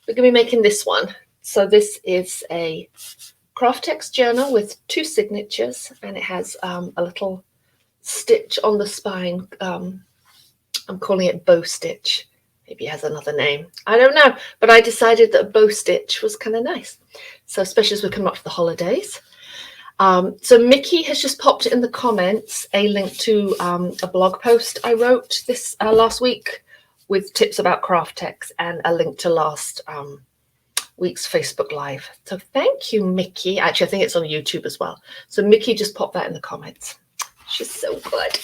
We're going to be making this one. So this is a Kraft-Tex journal with 2 signatures, and it has a little stitch on the spine. I'm calling it bow stitch. Maybe it has another name. I don't know, but I decided that a bow stitch was kind of nice. So especially as we come up for the holidays. So Mickey has just popped in the comments a link to a blog post I wrote this last week with tips about Kraft-Tex and a link to last week's Facebook Live. So thank you, Mickey. Actually, I think it's on YouTube as well. So Mickey just popped that in the comments. She's so good.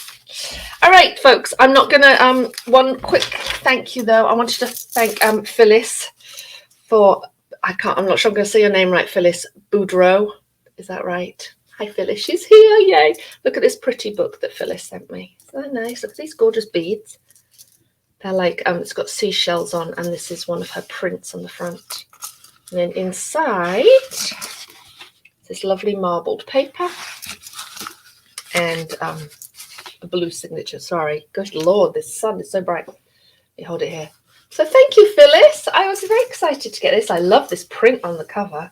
All right, folks, I'm not going to, one quick thank you, though. I wanted to thank Phyllis for, I'm not sure I'm going to say your name right, Phyllis Boudreau. Is that right? Hi, Phyllis. She's here. Yay. Look at this pretty book that Phyllis sent me. Isn't that nice? Look at these gorgeous beads. They're like, it's got seashells on, and this is one of her prints on the front. And then inside, this lovely marbled paper and a blue signature. Sorry. Gosh, Lord, this sun is so bright. Let me hold it here. So thank you, Phyllis. I was very excited to get this. I love this print on the cover.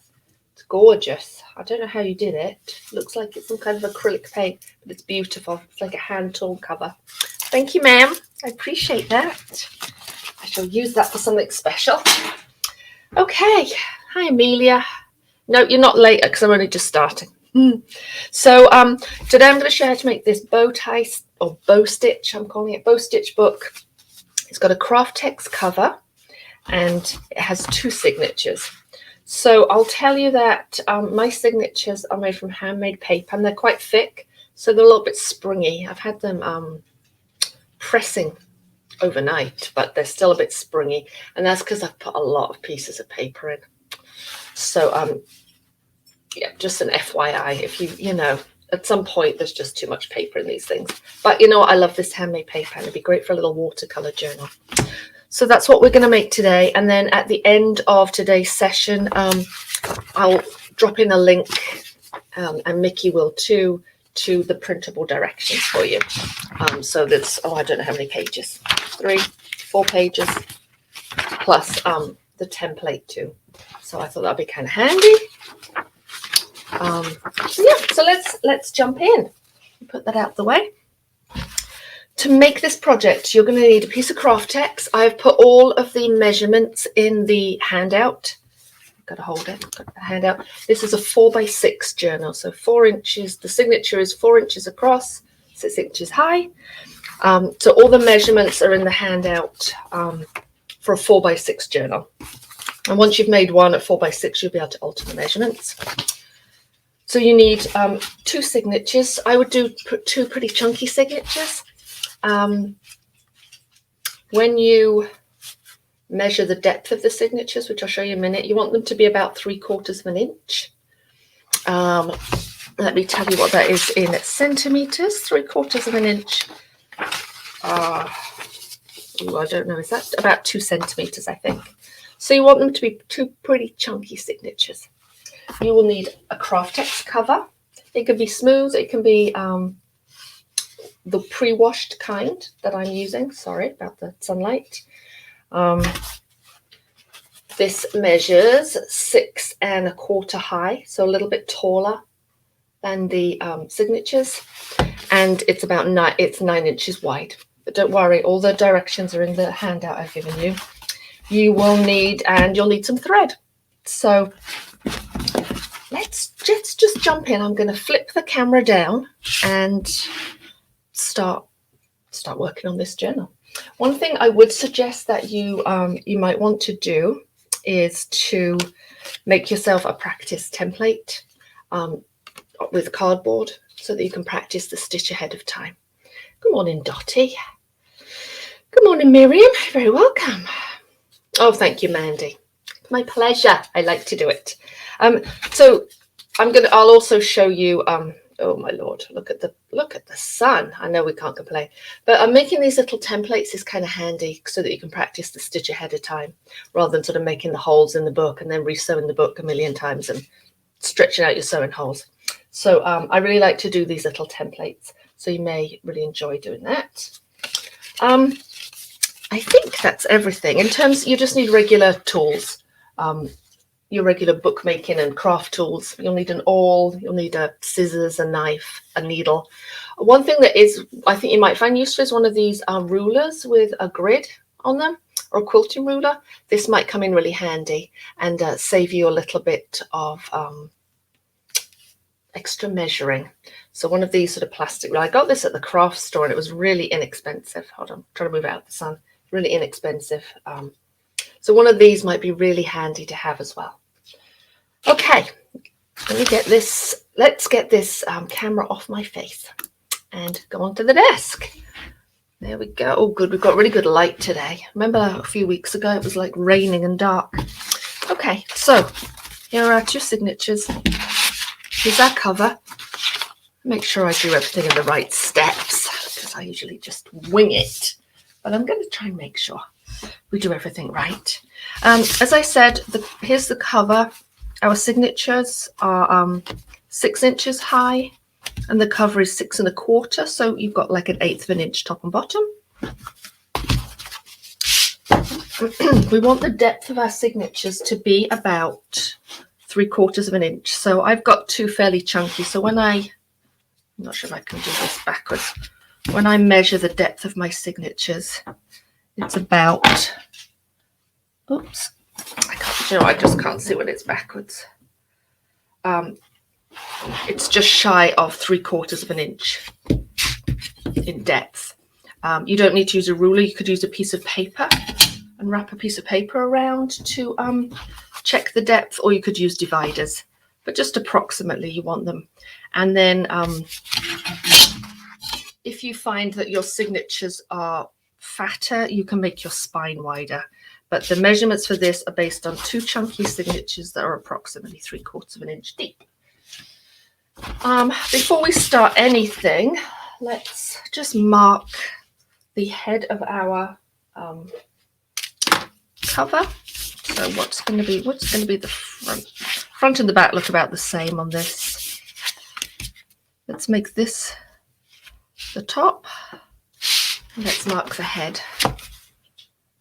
It's gorgeous. I don't know how you did it. Looks like it's some kind of acrylic paint, but it's beautiful. It's like a hand-torn cover. Thank you, ma'am. I appreciate that. I shall use that for something special. Okay. Hi, Amelia. No, you're not late because I'm only just starting. So today I'm going to show you how to make this bow tie or bow stitch. I'm calling it bow stitch book. It's got a Kraft-Tex cover and it has 2 signatures. So I'll tell you that my signatures are made from handmade paper and they're quite thick, so they're a little bit springy. I've had them pressing overnight, but they're still a bit springy, and that's because I've put a lot of pieces of paper in. So yeah, just an FYI, if you know, at some point there's just too much paper in these things. But you know what, I love this handmade paper and it'd be great for a little watercolor journal. So that's what we're going to make today. And then at the end of today's session, I'll drop in a link, and Mickey will too, to the printable directions for you. So that's, I don't know how many pages, 3, 4 pages, plus the template too. So I thought that'd be kind of handy. So let's jump in. Put that out the way. To make this project, you're going to need a piece of Kraft-Tex. I've put all of the measurements in the handout. I've got to hold it. Got the handout. This is a 4x6 journal, so 4 inches. The signature is 4 inches across, 6 inches high. So all the measurements are in the handout for a 4x6 journal. And once you've made one at 4x6, you'll be able to alter the measurements. So you need 2 signatures. I would do 2 pretty chunky signatures. When you measure the depth of the signatures, which I'll show you in a minute, you want them to be about 3/4 of an inch. Let me tell you what that is in centimeters. 3/4 of an inch. I don't know. Is that about 2 centimeters? I think. So you want them to be 2 pretty chunky signatures. You will need a Kraft-Tex cover. It can be smooth. It can be the pre-washed kind that I'm using. Sorry about the sunlight. This measures 6 1/4 high, so a little bit taller than the signatures, and it's about 9 inches wide. But don't worry, all the directions are in the handout I've given you. You'll need some thread. So let's just jump in. I'm going to flip the camera down and start working on this journal. One thing I would suggest that you might want to do is to make yourself a practice template with cardboard so that you can practice the stitch ahead of time. Good morning, Dottie. Good morning, Miriam. You're very welcome. Oh, thank you, Mandy. My pleasure. I like to do it. So I'll also show you oh my Lord, look at the sun. I know we can't complain, but I'm making these little templates is kind of handy so that you can practice the stitch ahead of time rather than sort of making the holes in the book and then re-sewing the book a million times and stretching out your sewing holes. So I really like to do these little templates. So you may really enjoy doing that. I think that's everything. In terms, you just need regular tools, your regular bookmaking and craft tools. You'll need an awl, you'll need a scissors, a knife, a needle. One thing that is, I think you might find useful is one of these rulers with a grid on them, or a quilting ruler. This might come in really handy and save you a little bit of extra measuring. So one of these sort of plastic, I got this at the craft store and it was really inexpensive. Hold on, I'm trying to move out the sun. Really inexpensive. So one of these might be really handy to have as well. Okay, let me get this. Let's get this camera off my face and go onto the desk. There we go. Oh, good. We've got really good light today. Remember a few weeks ago it was like raining and dark. Okay, so here are our 2 signatures. Here's our cover. Make sure I do everything in the right steps because I usually just wing it. But I'm going to try and make sure we do everything right. As I said, here's the cover. Our signatures are 6 inches high and the cover is 6 1/4. So you've got like 1/8 of an inch top and bottom. We want the depth of our signatures to be about 3/4 of an inch. So I've got 2 fairly chunky. So when I'm not sure if I can do this backwards. When I measure the depth of my signatures, it's about, oops, I just can't see when it's backwards. It's just shy of 3/4 of an inch in depth. You don't need to use a ruler. You could use a piece of paper and wrap a piece of paper around to check the depth, or you could use dividers, but just approximately you want them. And then if you find that your signatures are fatter, you can make your spine wider. But the measurements for this are based on 2 chunky signatures that are approximately 3/4 of an inch deep. Before we start anything, let's just mark the head of our cover. So what's going to be the front and the back look about the same on this. Let's make this the top. Let's mark the head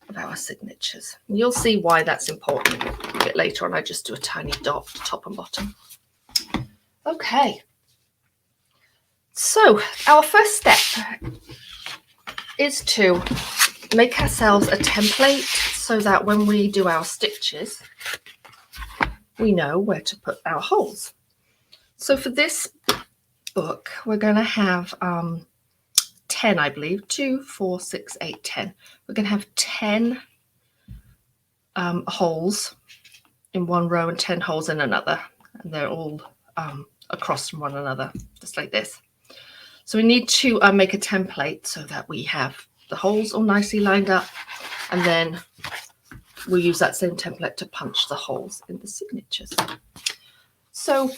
of our signatures. And you'll see why that's important a bit later on. I just do a tiny dot top and bottom. Okay. So our first step is to make ourselves a template so that when we do our stitches, we know where to put our holes. So for this book, we're going to have 10, I believe, 2, 4, 6, 8, 10. We're going to have 10 holes in one row and 10 holes in another. And they're all across from one another, just like this. So we need to make a template so that we have the holes all nicely lined up, and then we'll use that same template to punch the holes in the signatures. So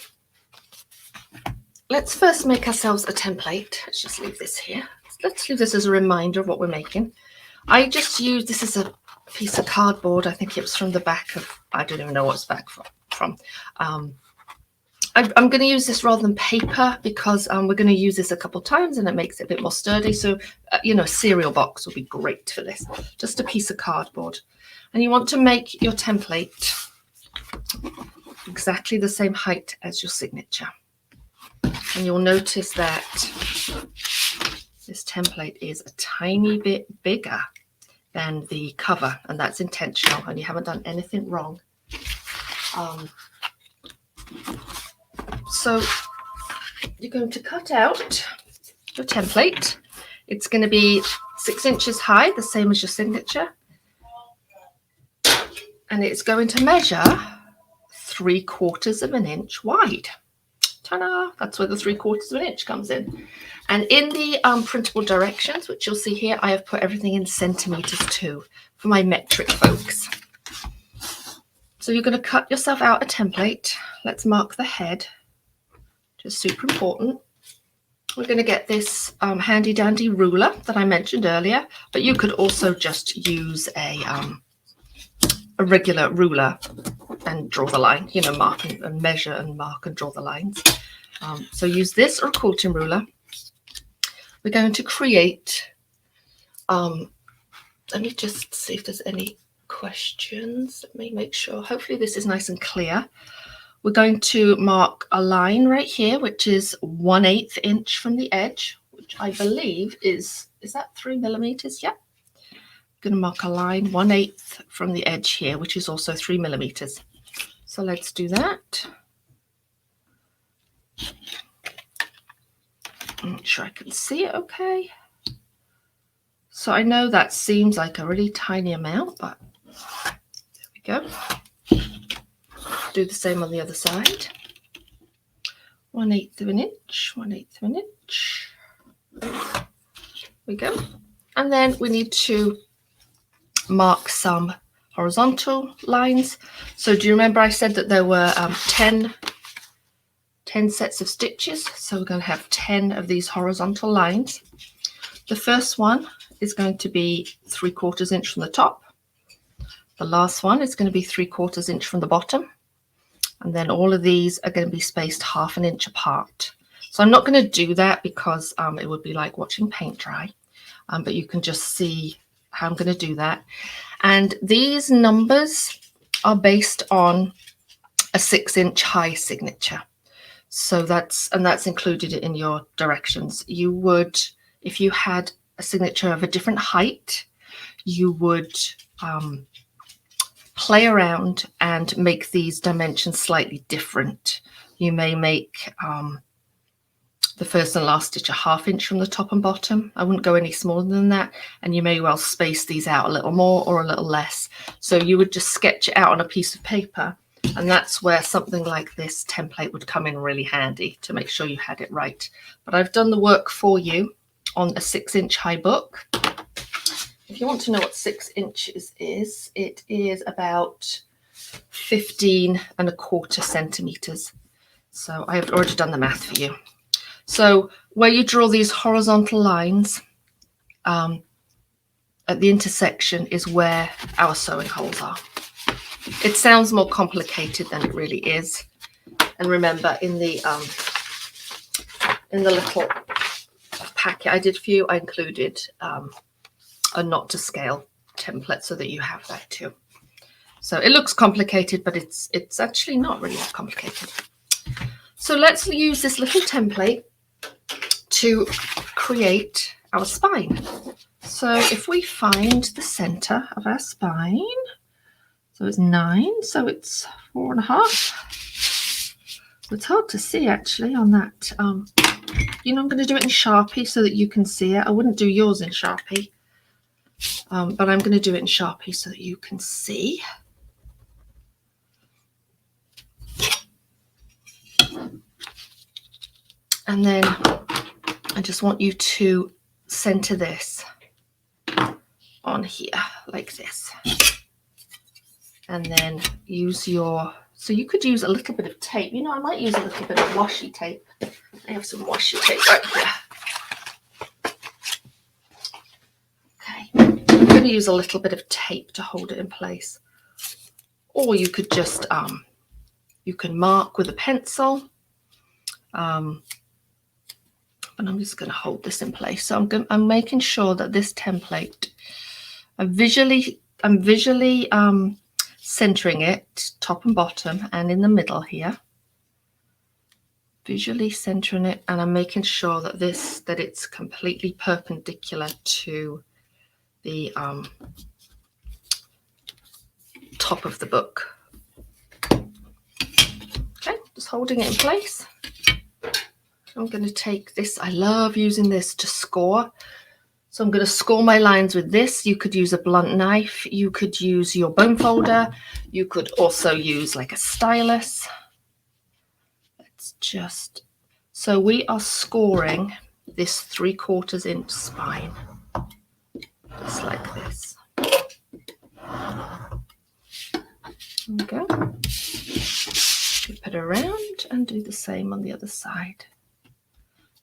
let's first make ourselves a template. Let's just leave this here. Let's leave this as a reminder of what we're making. I just used, this is a piece of cardboard. I think it was from the back of, I don't even know what it's back from. I'm going to use this rather than paper because we're going to use this a couple times and it makes it a bit more sturdy. So, a cereal box would be great for this. Just a piece of cardboard. And you want to make your template exactly the same height as your signature. And you'll notice that this template is a tiny bit bigger than the cover, and that's intentional, and you haven't done anything wrong. So you're going to cut out your template. It's going to be 6 inches high, the same as your signature. And it's going to measure 3/4 of an inch wide. Ta-da! That's where the 3/4 of an inch comes in. And in the printable directions, which you'll see here, I have put everything in centimeters too for my metric folks. So you're going to cut yourself out a template. Let's mark the head. Just super important. We're going to get this handy dandy ruler that I mentioned earlier, but you could also just use a regular ruler and draw the line, mark and measure and mark and draw the lines. So use this or a quilting ruler. We're going to create Let me just see if there's any questions. Let me make sure. Hopefully this is nice and clear. We're going to mark a line right here, which is 1/8 inch from the edge, which I believe is that 3 millimeters? Yeah. I'm going to mark a line 1/8 from the edge here, which is also 3 millimeters. So let's do that. Make sure I can see it okay. So I know that seems like a really tiny amount, but there we go. Do the same on the other side. 1/8 of an inch, 1/8 of an inch. There we go. And then we need to mark some horizontal lines. So do you remember I said that there were 10 sets of stitches? So we're going to have 10 of these horizontal lines. The first one is going to be 3/4 inch from the top. The last one is going to be 3/4 inch from the bottom. And then all of these are going to be spaced 1/2 inch apart. So I'm not going to do that because it would be like watching paint dry. But you can just see how I'm going to do that. And these numbers are based on a 6-inch high signature. So that's included in your directions. You would, if you had a signature of a different height, you would play around and make these dimensions slightly different. You may make the first and last stitch a 1/2 inch from the top and bottom. I wouldn't go any smaller than that. And you may well space these out a little more or a little less. So you would just sketch it out on a piece of paper. And that's where something like this template would come in really handy to make sure you had it right. But I've done the work for you on a 6-inch high book. If you want to know what 6 inches is, it is about 15¼ centimeters. So I have already done the math for you. So where you draw these horizontal lines at the intersection is where our sewing holes are. It sounds more complicated than it really is. And remember, in the little packet I did for you, I included a not to scale template so that you have that too. So it looks complicated, but it's actually not really that complicated. So let's use this little template to create our spine. So if we find the center of our spine, so it's 9, so it's 4.5. So it's hard to see actually on that. You know, I'm going to do it in Sharpie so that you can see it. I wouldn't do yours in Sharpie, but I'm going to do it in Sharpie so that you can see. And then I just want you to center this on here like this. And then use your, so you could use a little bit of tape. You know, I might use a little bit of washi tape. I have some washi tape right here. Okay, I'm going to use a little bit of tape to hold it in place. Or you could just, you can mark with a pencil. But I'm just going to hold this in place. So I'm making sure that this template, I'm visually centering it top and bottom and in the middle here. Visually centering it, and I'm making sure that it's completely perpendicular to the top of the book. Okay, just holding it in place. I'm going to take this. I love using this to score. So I'm going to score my lines with this. You could use a blunt knife. You could use your bone folder. You could also use like a stylus. Let's just, so we are scoring this 3/4 inch spine. Just like this. There we go. Flip it around and do the same on the other side.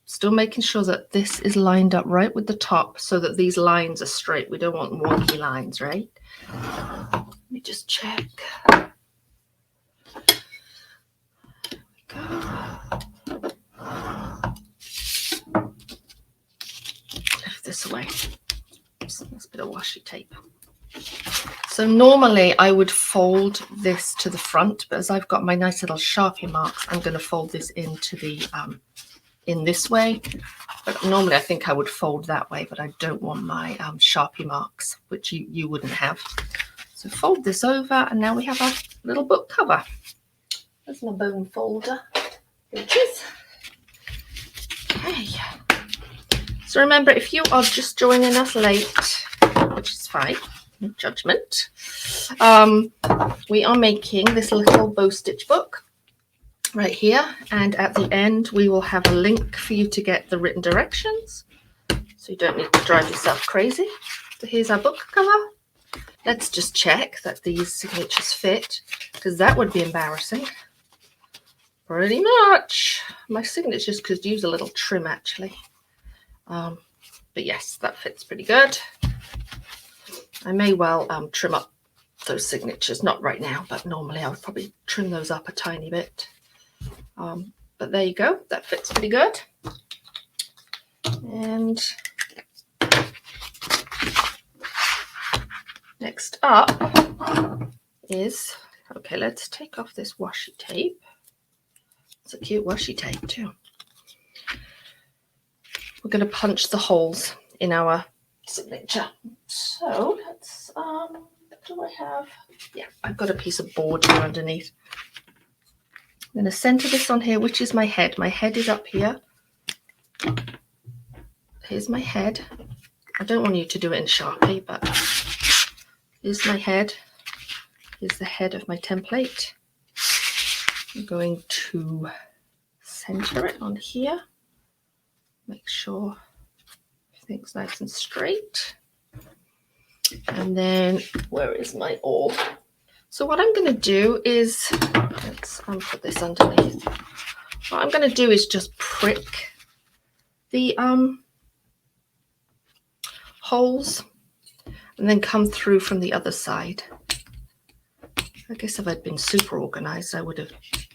Still making sure that this is lined up right with the top so that these lines are straight. We don't want wonky lines, right? Let me just check. There we go. Lift this away. Oops, that's a bit of washi tape. So normally I would fold this to the front, but as I've got my nice little Sharpie marks, I'm going to fold this into the in this way. But normally I think I would fold that way, but I don't want my Sharpie marks, which you wouldn't have. So fold this over, and now we have our little book cover. There's my bone folder. There it is. Okay. So remember, if you are just joining us late, which is fine, no judgment, we are making this little bow stitch book right here, and at the end we will have a link for you to get the written directions, so you don't need to drive yourself crazy. So here's our book cover. Let's just check that these signatures fit, because that would be embarrassing. Pretty much. My signatures could use a little trim actually. But yes, that fits pretty good. I may well trim up those signatures, not right now, but normally I would probably trim those up a tiny bit. But there you go, that fits pretty good. And next up is, okay, let's take off this washi tape. It's a cute washi tape too. We're going to punch the holes in our signature. So let's, do I have, yeah, I've got a piece of board here underneath. I'm going to center this on here, which is my head. My head is up here. Here's my head. I don't want you to do it in Sharpie, but here's my head. Here's the head of my template. I'm going to center it on here. Make sure everything's nice and straight. And then, where is my awl? So what I'm going to do is, let's put this underneath. What I'm going to do is just prick the holes and then come through from the other side. I guess if I'd been super organized, I would have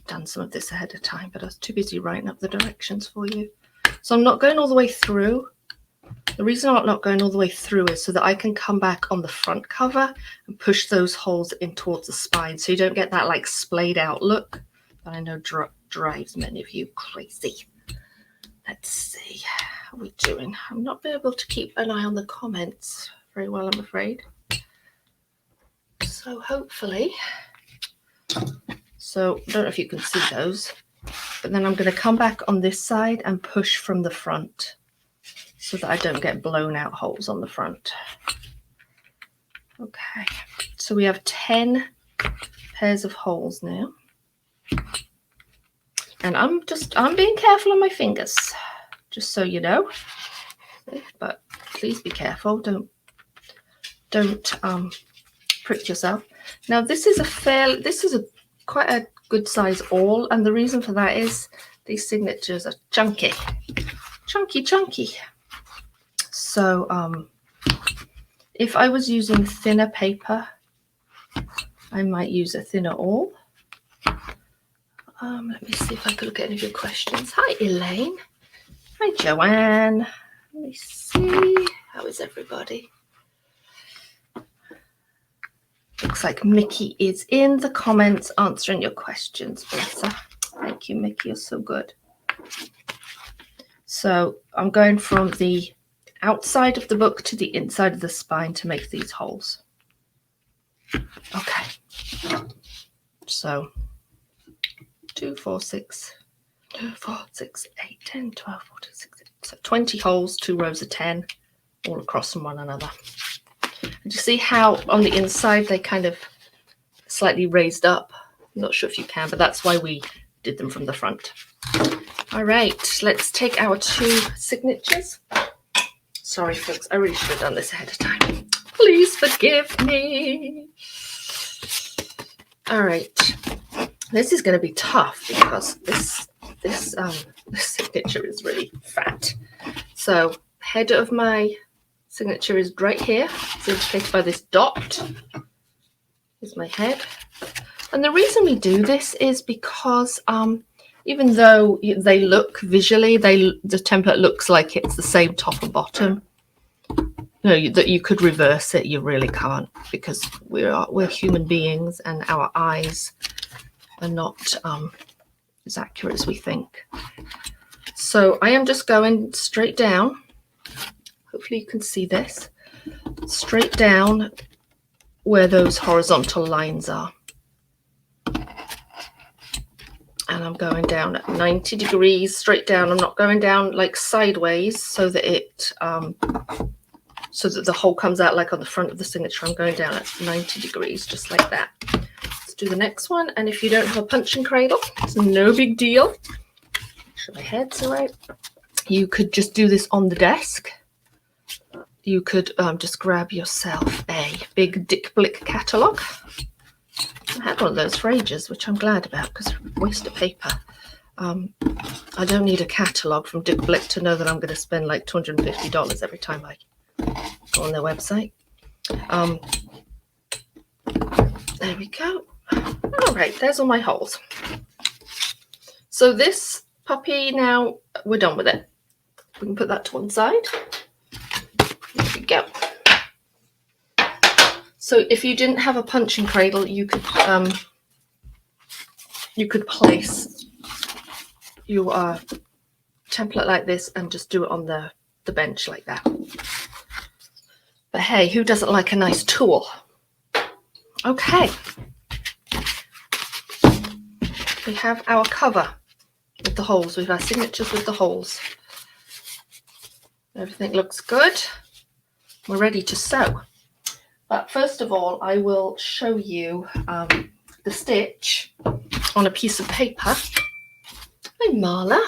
done some of this ahead of time, but I was too busy writing up the directions for you. So I'm not going all the way through. The reason I'm not going all the way through is so that I can come back on the front cover and push those holes in towards the spine, so you don't get that like splayed out look that I know drives many of you crazy. Let's see, how are we doing? I'm not been able to keep an eye on the comments very well, I'm afraid. So hopefully, so I don't know if you can see those, but then I'm going to come back on this side and push from the front so that I don't get blown out holes on the front. Okay, so we have 10 pairs of holes now. And I'm being careful on my fingers, just so you know. But please be careful, don't prick yourself. Now this is quite a good size awl, and the reason for that is these signatures are chunky. So if I was using thinner paper, I might use a thinner awl. Let me see if I could look at any of your questions. Hi Elaine. Hi Joanne. Let me see. How is everybody? Looks like Mickey is in the comments answering your questions. Bless her. Thank you, Mickey. You're so good. So I'm going from the outside of the book to the inside of the spine to make these holes. Okay. So 2, 4, 6, 8, 10, 12, 14, 16. So 20 holes, 2 rows of 10, all across from one another. And you see how on the inside they kind of slightly raised up? I'm not sure if you can, but that's why we did them from the front. All right, let's take our 2 signatures. Sorry, folks, I really should have done this ahead of time. Please forgive me. All right, this is going to be tough because this signature is really fat. So head of my signature is right here. It's indicated by this dot. Here's my head. And the reason we do this is because even though they look visually, the template looks like it's the same top and bottom. that you could reverse it. You really can't, because we're human beings and our eyes are not as accurate as we think. So I am just going straight down. Hopefully you can see this. Straight down where those horizontal lines are. And I'm going down at 90 degrees straight down. I'm not going down like sideways so that the hole comes out like on the front of the signature. I'm going down at 90 degrees, just like that. Let's do the next one. And if you don't have a punching cradle, it's no big deal. Make sure my head's all right. You could just do this on the desk. You could just grab yourself a big Dick Blick catalogue. I had one of those for ages, which I'm glad about because it's a waste of paper. I don't need a catalogue from Dick Blick to know that I'm going to spend like $250 every time I go on their website. There we go. All right, there's all my holes. So this puppy, now we're done with it. We can put that to one side. There we go. So if you didn't have a punching cradle, you could place your template like this and just do it on the bench like that. But hey, who doesn't like a nice tool? Okay. We have our cover with the holes. We have our signatures with the holes. Everything looks good. We're ready to sew. But first of all, I will show you the stitch on a piece of paper. Hi, Marla.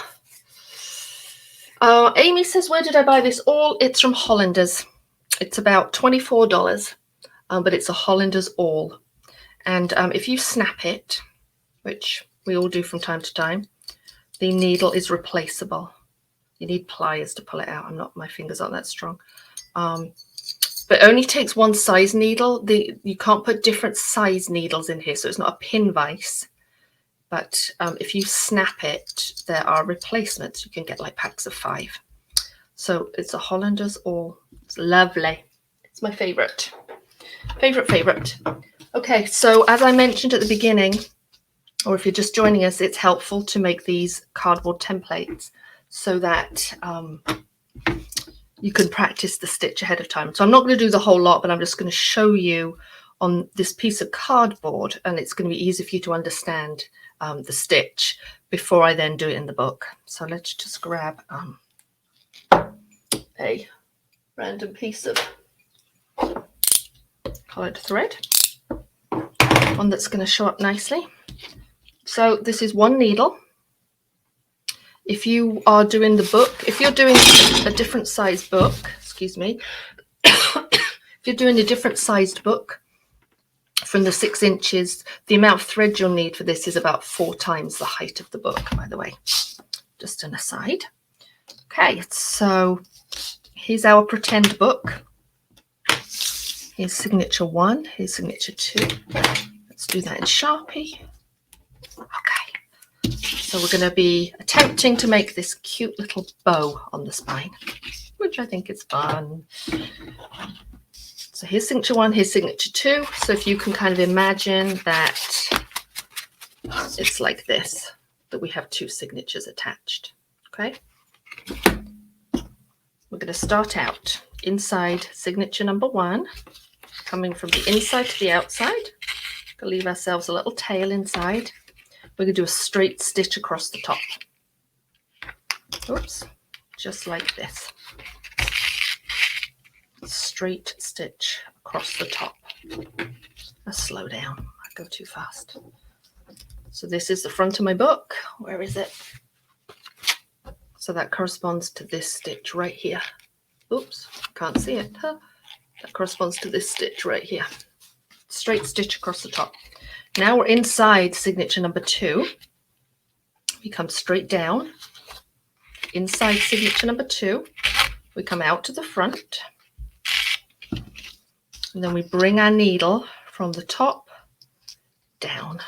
Amy says, where did I buy this? It's from Hollanders. It's about $24, but it's a Hollanders all. And if you snap it, which we all do from time to time, the needle is replaceable. You need pliers to pull it out. My fingers aren't that strong. But it only takes one size needle. You can't put different size needles in here, so it's not a pin vise. But if you snap it, there are replacements. You can get like packs of 5. So it's a Hollanders all. It's lovely. It's my favorite. Favorite. Okay, so as I mentioned at the beginning, or if you're just joining us, it's helpful to make these cardboard templates so that you can practice the stitch ahead of time. So I'm not going to do the whole lot, but I'm just going to show you on this piece of cardboard, and it's going to be easy for you to understand the stitch before I then do it in the book. So let's just grab a random piece of coloured thread, one that's going to show up nicely. So this is one needle. If you are doing the book, if you're doing a different size book, excuse me, if you're doing a different sized book from the 6 inches, the amount of thread you'll need for this is about 4 times the height of the book, by the way. Just an aside. Okay, so here's our pretend book. Here's signature 1, here's signature 2. Let's do that in Sharpie. Okay, so we're going to be attempting to make this cute little bow on the spine, which I think is fun. So here's signature 1, here's signature 2. So if you can kind of imagine that it's like this, that we have 2 signatures attached. Okay. We're going to start out inside signature number 1, coming from the inside to the outside. We'll leave ourselves a little tail inside. We're going to do a straight stitch across the top. Oops, just like this. Straight stitch across the top. Let's slow down. I go too fast. So this is the front of my book. Where is it? So that corresponds to this stitch right here. Oops, can't see it. Huh? That corresponds to this stitch right here. Straight stitch across the top. Now we're inside signature number 2. We come straight down. Inside signature number 2. We come out to the front. And then we bring our needle from the top down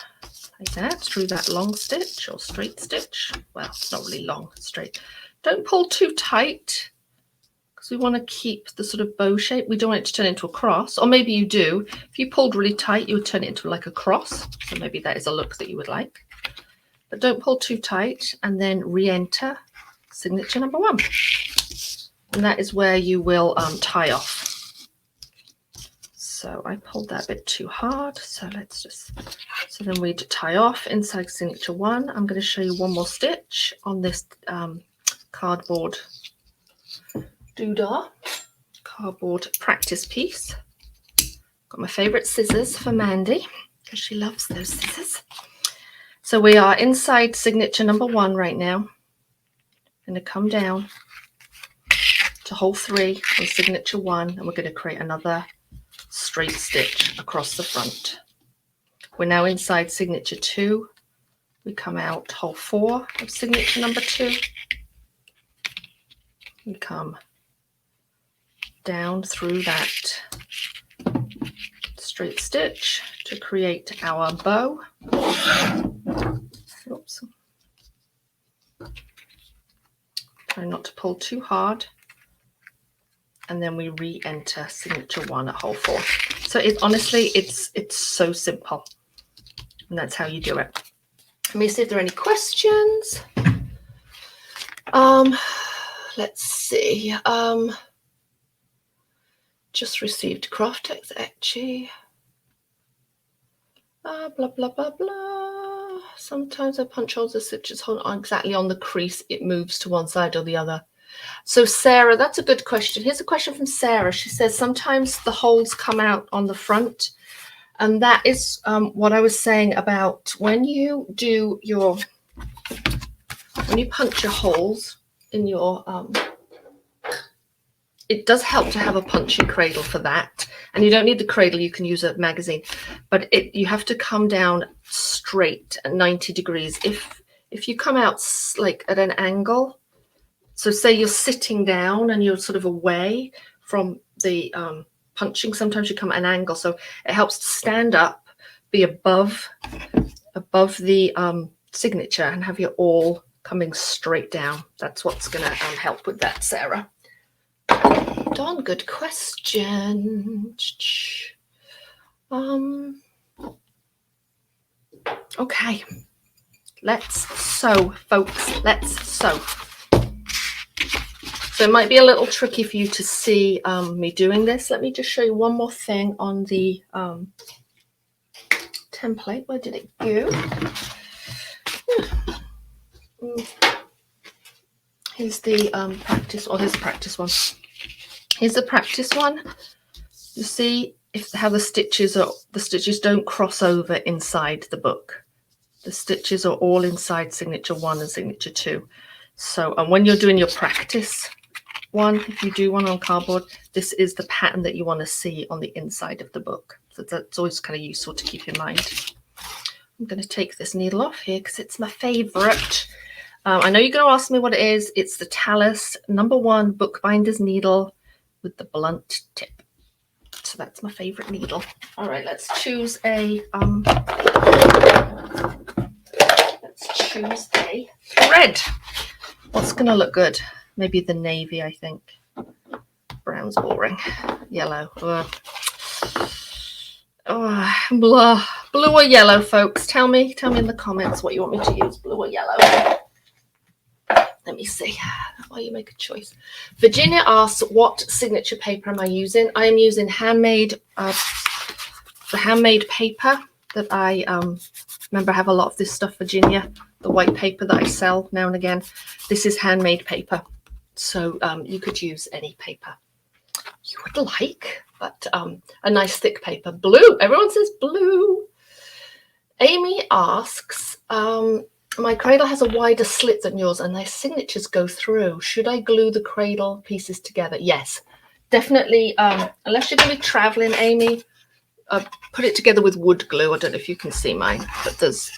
like that through that long stitch or straight stitch. Well, it's not really long, straight. Don't pull too tight, because we want to keep the sort of bow shape. We don't want it to turn into a cross, or maybe you do. If you pulled really tight, you would turn it into like a cross. So maybe that is a look that you would like. But don't pull too tight, and then re-enter signature number 1. And that is where you will tie off. So I pulled that a bit too hard. So let's just, so then we'd tie off inside signature 1. I'm going to show you one more stitch on this cardboard doodah, cardboard practice piece. Got my favorite scissors for Mandy because she loves those scissors. So we are inside signature number 1 right now. I'm going to come down to hole 3 on signature 1, and we're going to create another straight stitch across the front. We're now inside signature 2. We come out hole 4 of signature number 2. We come down through that straight stitch to create our bow. Oops. Try not to pull too hard. And then we re-enter signature 1 at hole 4. So honestly, it's so simple. And that's how you do it. Let me see if there are any questions. Let's see. Just received Kraft-Tex etchy. Blah, blah, blah, blah. Sometimes I punch holes the stitches exactly on the crease. It moves to one side or the other. So Sarah, that's a good question. Here's a question from Sarah. She says sometimes the holes come out on the front. And that is what I was saying about when you do your, when you punch your holes in your, it does help to have a punchy cradle for that. And you don't need the cradle, you can use a magazine. But you have to come down straight at 90 degrees. If you come out like at an angle, so say you're sitting down and you're sort of away from the punching, sometimes you come at an angle. So it helps to stand up, be above the signature and have you all coming straight down. That's what's going to help with that, Sarah. Don, good question. Okay, let's sew, folks. Let's sew. So it might be a little tricky for you to see me doing this. Let me just show you one more thing on the template. Where did it go? Here's the practice, or here's the practice one. Here's the practice one. You see how the stitches don't cross over inside the book. The stitches are all inside signature 1 and signature 2. So, and when you're doing your practice one, if you do one on cardboard, this is the pattern that you want to see on the inside of the book. So that's always kind of useful to keep in mind. I'm going to take this needle off here because it's my favorite. I know you're going to ask me what it is. It's the Talus #1 bookbinder's needle with the blunt tip. So that's my favorite needle. All right, let's choose a thread. What's going to look good? Maybe the navy, I think. Brown's boring. Yellow. Blah. Blue or yellow, folks? Tell me in the comments what you want me to use, blue or yellow. Let me see while you make a choice. Virginia asks, what signature paper am I using? I am using Handmade, the Handmade paper that I remember I have a lot of this stuff, Virginia, the white paper that I sell now and again. This is Handmade paper. So you could use any paper you would like, but a nice thick paper. Blue. Everyone says blue. Amy asks, my cradle has a wider slit than yours and their signatures go through. Should I glue the cradle pieces together? Yes, definitely. Unless you're going to be traveling, Amy, put it together with wood glue. I don't know if you can see mine, but there's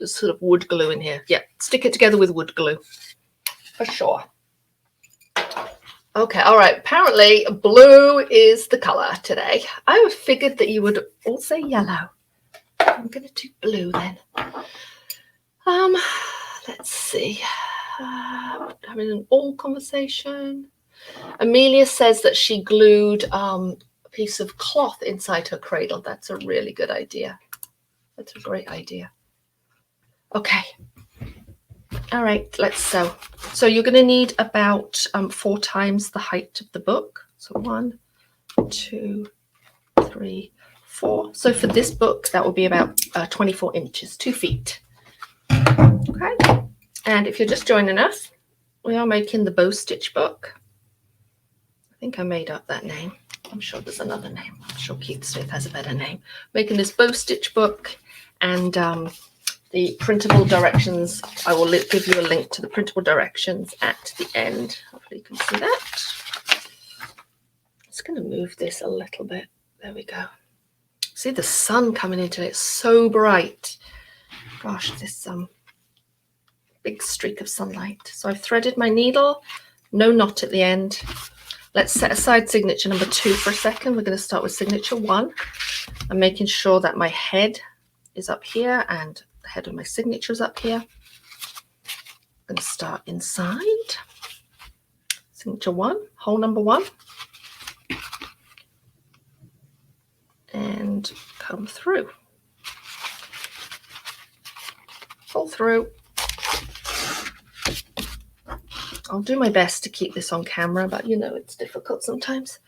sort of wood glue in here. Yeah, stick it together with wood glue for sure. Okay, all right. Apparently blue is the color today. I figured that you would all say yellow. I'm going to do blue then. Let's see. Having an all conversation. Amelia says that she glued a piece of cloth inside her cradle. That's a really good idea. That's a great idea. Okay. All right, let's sew. So you're going to need about 4 times the height of the book. So 1, 2, 3, 4. So for this book, that will be about 24 inches, 2 feet. Okay. And if you're just joining us, we are making the bow stitch book. I think I made up that name. I'm sure there's another name. I'm sure Keith Smith has a better name. Making this bow stitch book, and the printable directions, I will give you a link to the printable directions at the end. Hopefully you can see that. Just going to move this a little bit. There we go. See the sun coming into it. It's so bright. Gosh, this big streak of sunlight. So I've threaded my needle, no knot at the end. Let's set aside signature number 2 for a second. We're going to start with signature 1. I'm making sure that my head is up here and the head of my signature is up here. I'm going to start inside. Signature 1, hole number 1. And come through. Pull through. I'll do my best to keep this on camera, but you know it's difficult sometimes.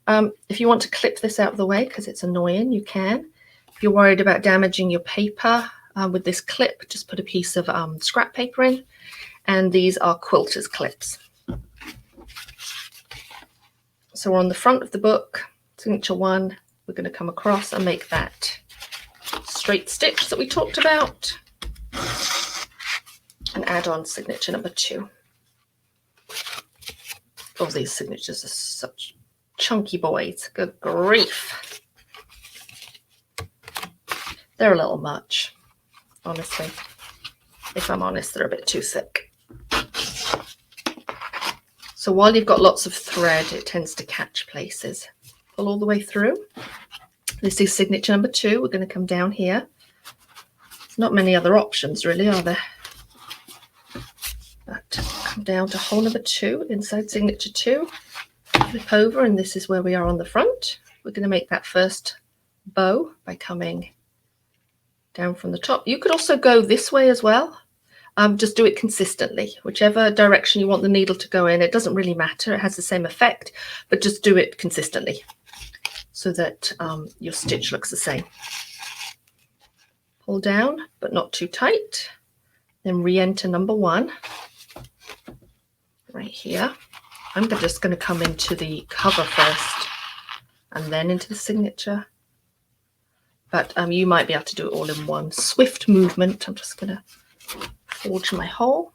If you want to clip this out of the way because it's annoying, you can. If you're worried about damaging your paper with this clip, just put a piece of scrap paper in. And these are quilter's clips. So we're on the front of the book, signature 1. We're going to come across and make that straight stitch that we talked about. And add on signature number 2. Oh, these signatures are such chunky boys. Good grief. They're a little much, honestly. If I'm honest, they're a bit too thick. So while you've got lots of thread, it tends to catch places. Pull all the way through. This is signature number 2. We're going to come down here. There's not many other options, really, are there? But come down to hole number 2 inside signature 2, flip over, and this is where we are on the front. We're going to make that first bow by coming down from the top. You could also go this way as well. Just do it consistently, whichever direction you want the needle to go in. It doesn't really matter. It has the same effect, but just do it consistently so that your stitch looks the same. Pull down, but not too tight. Then re-enter number 1. Right here. I'm just going to come into the cover first and then into the signature. But you might be able to do it all in one swift movement. I'm just going to forge my hole.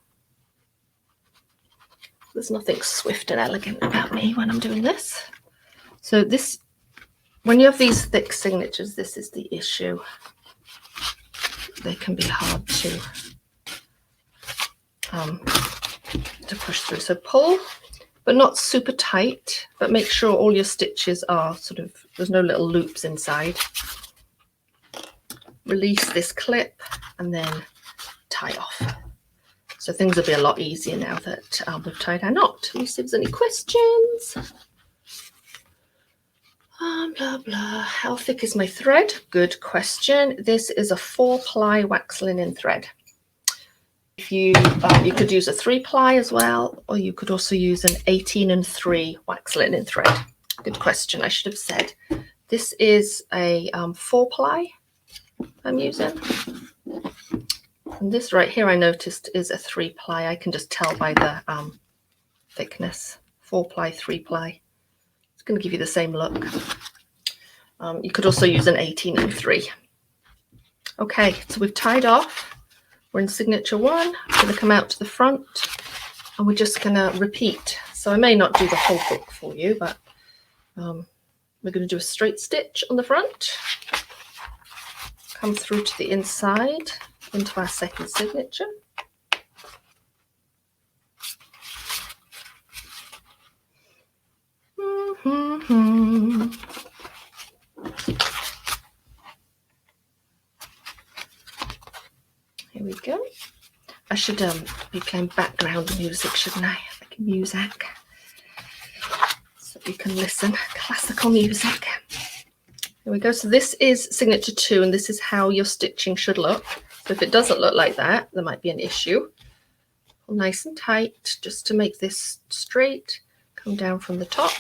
There's nothing swift and elegant about me when I'm doing this. So this, when you have these thick signatures, this is the issue. They can be hard to push through. So pull, but not super tight, but make sure all your stitches are sort of, there's no little loops inside. Release this clip and then tie off. So things will be a lot easier now that we've tied our knot. Let me see if there's any questions. Blah, blah. How thick is my thread? Good question. This is a 4-ply wax linen thread. If you could use a 3-ply as well, or you could also use an 18-3 wax linen thread. Good question. I should have said. This is a 4-ply I'm using. And this right here I noticed is a 3-ply. I can just tell by the thickness. 4-ply, 3-ply. It's going to give you the same look. You could also use an 18-3. Okay, so we've tied off. We're in signature 1. I'm going to come out to the front and we're just going to repeat. So I may not do the whole book for you, but we're going to do a straight stitch on the front. Come through to the inside into our second signature. Here we go. I should be playing background music, shouldn't I? Like music. hope you can listen. Classical music. Here we go. So this is signature 2, and this is how your stitching should look. So if it doesn't look like that, there might be an issue. Nice and tight, just to make this straight. Come down from the top.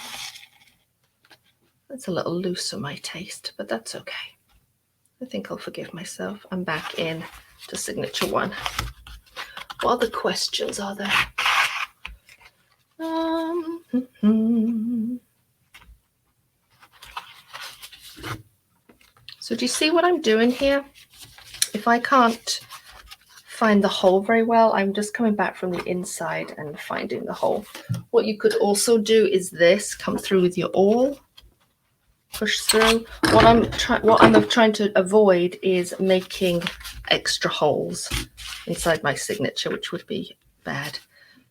That's a little loose for my taste, but that's okay. I think I'll forgive myself. I'm back in to signature 1. What other questions are there? So do you see what I'm doing here? If I can't find the hole very well, I'm just coming back from the inside and finding the hole. What you could also do is this, come through with your awl, push through. What I'm trying to avoid is making extra holes inside my signature, which would be bad.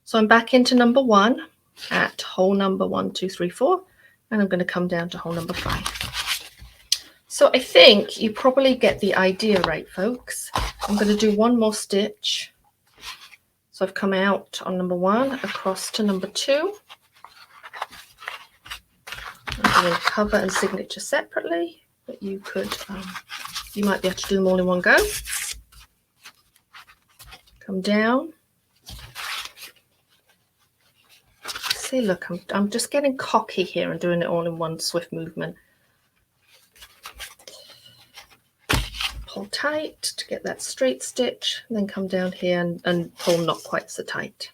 So I'm back into number 1 at hole number 1, 2, 3, 4, and I'm going to come down to hole number 5. So I think you probably get the idea right, folks. I'm going to do one more stitch. So I've come out on number 1, across to number 2. I'm doing cover and signature separately, but you could, you might be able to do them all in one go. Come down. See, look, I'm just getting cocky here and doing it all in one swift movement. Pull tight to get that straight stitch, and then come down here and pull not quite so tight.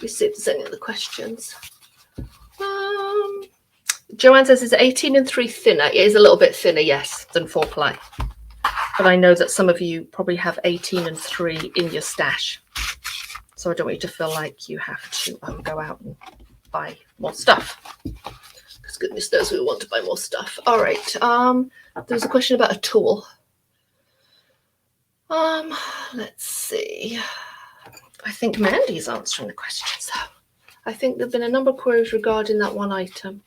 Let's see if there's any other questions. Joanne says, is 18 and 3 thinner? It is a little bit thinner, yes, than 4 ply. But I know that some of you probably have 18 and 3 in your stash. So I don't want you to feel like you have to go out and buy more stuff. Because goodness knows we want to buy more stuff. All right. There was a question about a tool. Let's see. I think Mandy's answering the questions though. I think there've been a number of queries regarding that one item.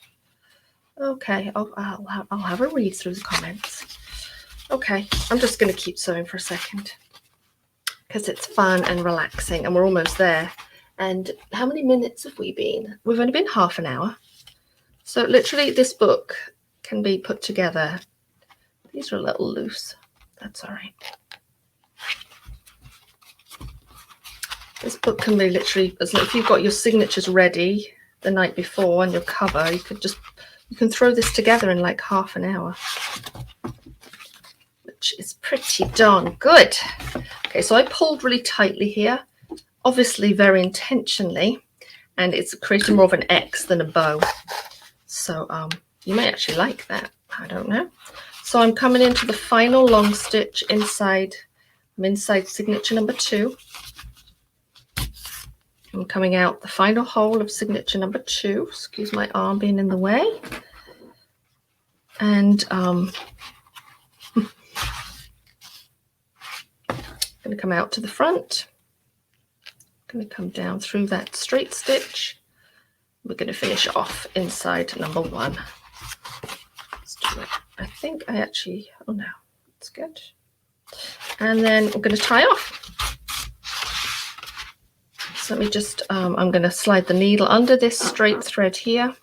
Okay, I'll have a read through the comments. Okay, I'm just going to keep sewing for a second because it's fun and relaxing, and we're almost there. And how many minutes have we been? We've only been half an hour. So literally this book can be put together. These are a little loose. That's all right. This book can be literally, if you've got your signatures ready the night before and your cover, you can throw this together in like half an hour, which is pretty darn good. Okay, so I pulled really tightly here, obviously very intentionally, and it's creating more of an X than a bow. So you may actually like that, I don't know. So I'm coming into the final long stitch inside. I'm inside signature number 2. I'm coming out the final hole of signature number 2. Excuse my arm being in the way. And I'm going to come out to the front. I'm going to come down through that straight stitch. We're going to finish off inside number 1. Let's do it. I think I actually, oh no, it's good. And then we're going to tie off. So let me just, I'm going to slide the needle under this straight thread here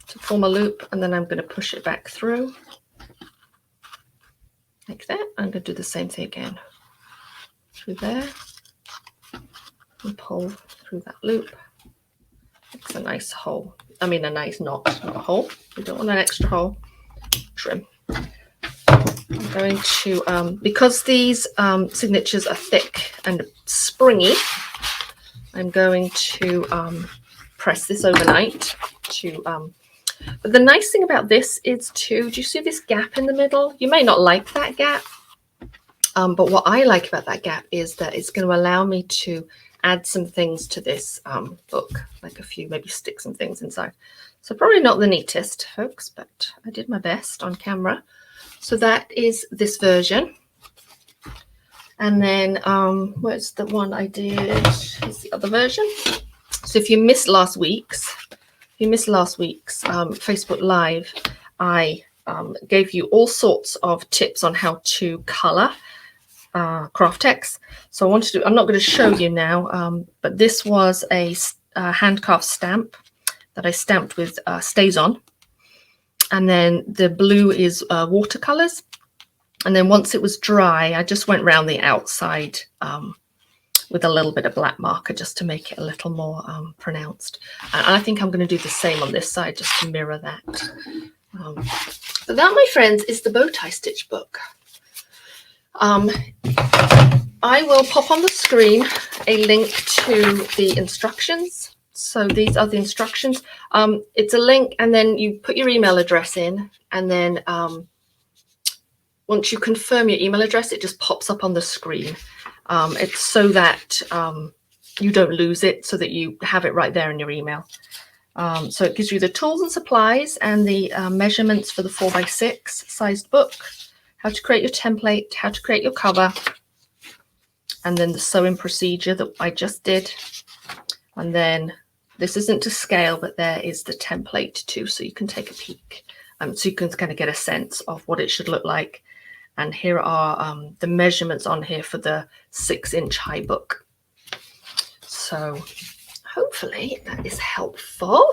to form a loop, and then I'm going to push it back through like that. I'm going to do the same thing again through there and pull through that loop. It's a nice hole. I mean, a nice knot, not a hole. We don't want an extra hole. Trim. I'm going to, because these signatures are thick and springy, I'm going to press this overnight to, but the nice thing about this is too, do you see this gap in the middle? You may not like that gap, but what I like about that gap is that it's going to allow me to add some things to this book, like a few, maybe stick some things inside. So probably not the neatest, folks, but I did my best on camera. So that is this version. And then where's the one I did? Here's the other version. So if you missed last week's, Facebook Live, I gave you all sorts of tips on how to color Kraft-Tex. So I wanted to, I'm not going to show you now, but this was a hand carved stamp that I stamped with Stays On. And then the blue is watercolors. And then once it was dry, I just went round the outside with a little bit of black marker just to make it a little more pronounced. And I think I'm going to do the same on this side just to mirror that. But that, my friends, is the bow tie stitch book. I will pop on the screen a link to the instructions. So these are the instructions. It's a link, and then you put your email address in, and then once you confirm your email address, it just pops up on the screen. It's so that you don't lose it, so that you have it right there in your email. So it gives you the tools and supplies and the measurements for the 4x6 sized book, how to create your template, how to create your cover, and then the sewing procedure that I just did. And then this isn't to scale, but there is the template too, so you can take a peek. So you can kind of get a sense of what it should look like. And here are the measurements on here for the 6-inch high book. So hopefully that is helpful.